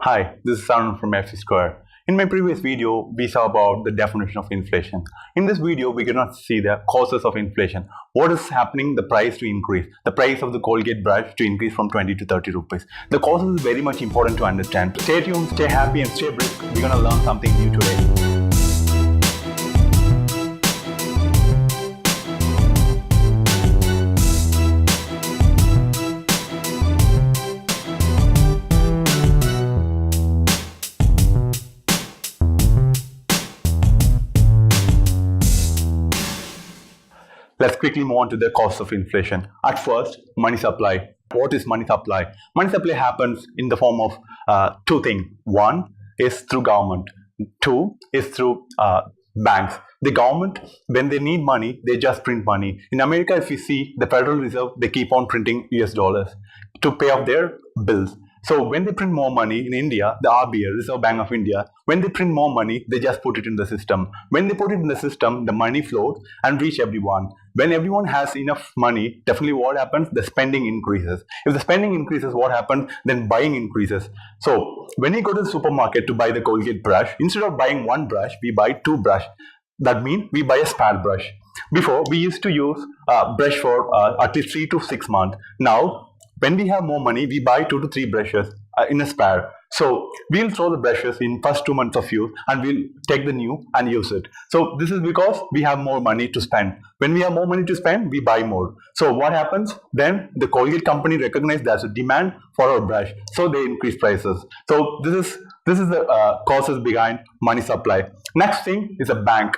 Hi, this is Arun from FESquare. In my previous video, we saw about the definition of inflation. In this video, we cannot see the causes of inflation. What is happening, the price to increase, the price of the Colgate brush to increase from 20 to 30 rupees. The causes is very much important to understand. Stay tuned, stay happy and stay brisk. We're gonna learn something new today. Let's quickly move on to the cause of inflation. At first, money supply. What is money supply? Money supply happens in the form of two things. One is through government. Two is through banks. The government, when they need money, they just print money. In America, if you see the Federal Reserve, they keep on printing US dollars to pay off their bills. So when they print more money in India, the RBI, Reserve Bank of India, when they print more money, they just put it in the system. When they put it in the system, the money flows and reach everyone. When everyone has enough money, definitely what happens? The spending increases. If the spending increases, what happens? Then buying increases. So when you go to the supermarket to buy the Colgate brush, instead of buying one brush, we buy two brushes. That means we buy a spare brush. Before, we used to use a brush for at least 3 to 6 months. Now, when we have more money, we buy 2 to 3 brushes in a spare. So we'll throw the brushes in first 2 months of use and we'll take the new and use it. So this is because we have more money to spend. When we have more money to spend, we buy more. So what happens? Then the Colgate company recognizes there's a demand for our brush. So they increase prices. So this is the causes behind money supply. Next thing is a bank.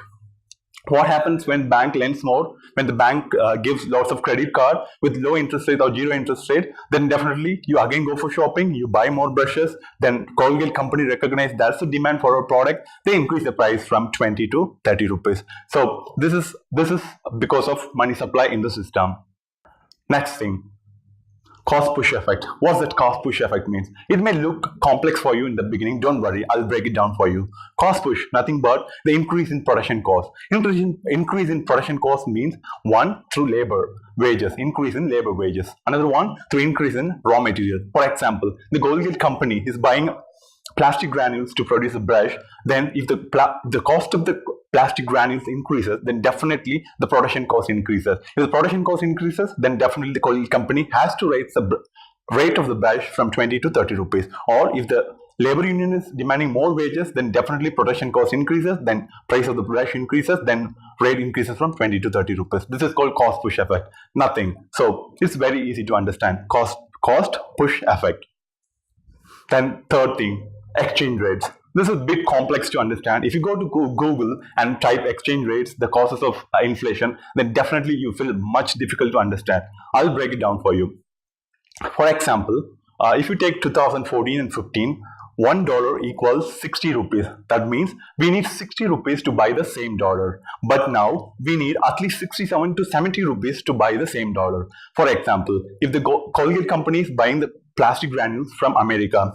What happens when bank lends more? When the bank gives lots of credit card with low interest rate or zero interest rate, then definitely you again go for shopping, you buy more brushes, then Colgate company recognize that's the demand for our product, they increase the price from 20 to 30 rupees. So this is because of money supply in the system. Next thing, cost push effect. What's that cost push effect means? It may look complex for you in the beginning. Don't worry, I'll break it down for you. Cost push, nothing but the increase in production cost. Increase in production cost means one, through labor wages, increase in labor wages. Another one, through increase in raw material. For example, the Colgate company is buying plastic granules to produce a brush. Then if the cost of the plastic granules increases, then definitely the production cost increases. If the production cost increases, then definitely the Colgate company has to raise the rate of the brush from 20 to 30 rupees. Or if the labor union is demanding more wages, then definitely production cost increases, then price of the brush increases, then rate increases from 20 to 30 rupees. This is called cost push effect. Nothing. So it's very easy to understand. Cost push effect. Then third thing, exchange rates. This is a bit complex to understand. If you go to Google and type exchange rates, the causes of inflation, then definitely you feel much difficult to understand. I'll break it down for you. For example, if you take 2014 and 15, $1 equals 60 rupees. That means we need 60 rupees to buy the same dollar. But now we need at least 67 to 70 rupees to buy the same dollar. For example, if the Colgate company is buying the plastic granules from America,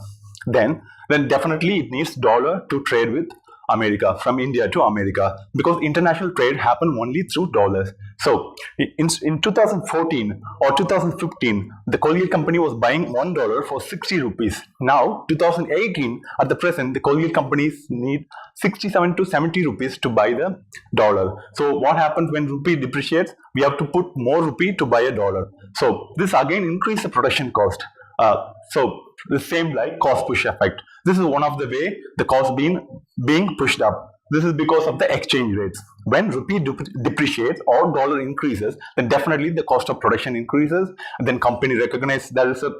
then definitely it needs dollar to trade with America, from India to America, because international trade happen only through dollars. So in 2014 or 2015, the Colgate company was buying $1 for 60 rupees. Now 2018, at the present, the Colgate companies need 67 to 70 rupees to buy the dollar. So what happens when rupee depreciates? We have to put more rupee to buy a dollar. So this again increases the production cost. So the same like cost push effect. This is one of the way the cost being pushed up. This is because of the exchange rates. When rupee depreciates or dollar increases, then definitely the cost of production increases. And then company recognize there is a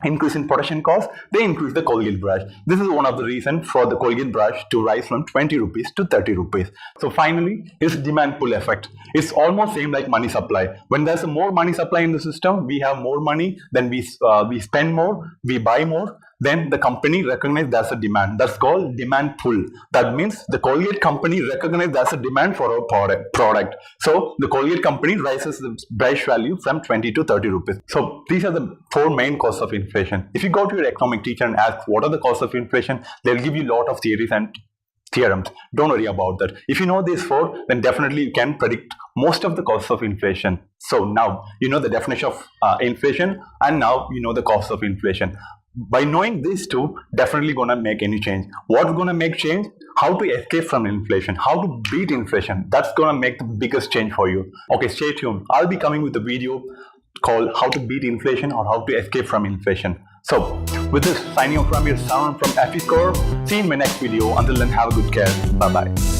increase in production cost, they increase the Colgate brush. This is one of the reasons for the Colgate brush to rise from 20 rupees to 30 rupees. So finally, is demand pull effect. It's almost same like money supply. When there's a more money supply in the system, we have more money, then we spend more, we buy more, then the company recognizes there's a demand. That's called demand pull. That means the Colgate company recognizes there's a demand for our product. So the Colgate company raises the brush value from 20 to 30 rupees. So these are the 4 main causes of inflation. If you go to your economic teacher and ask what are the causes of inflation, they'll give you a lot of theories and theorems. Don't worry about that. If you know these 4, then definitely you can predict most of the causes of inflation. So now you know the definition of inflation, and now you know the cause of inflation. by knowing these two, definitely gonna make any change. What's gonna make change? How to escape from inflation, how to beat inflation. That's gonna make the biggest change for you. Okay, stay tuned. I'll be coming with a video called How to Beat Inflation or How to Escape from Inflation. So, with this, signing off from your son from FESquare. See you in my next video. Until then, have a good care. Bye bye.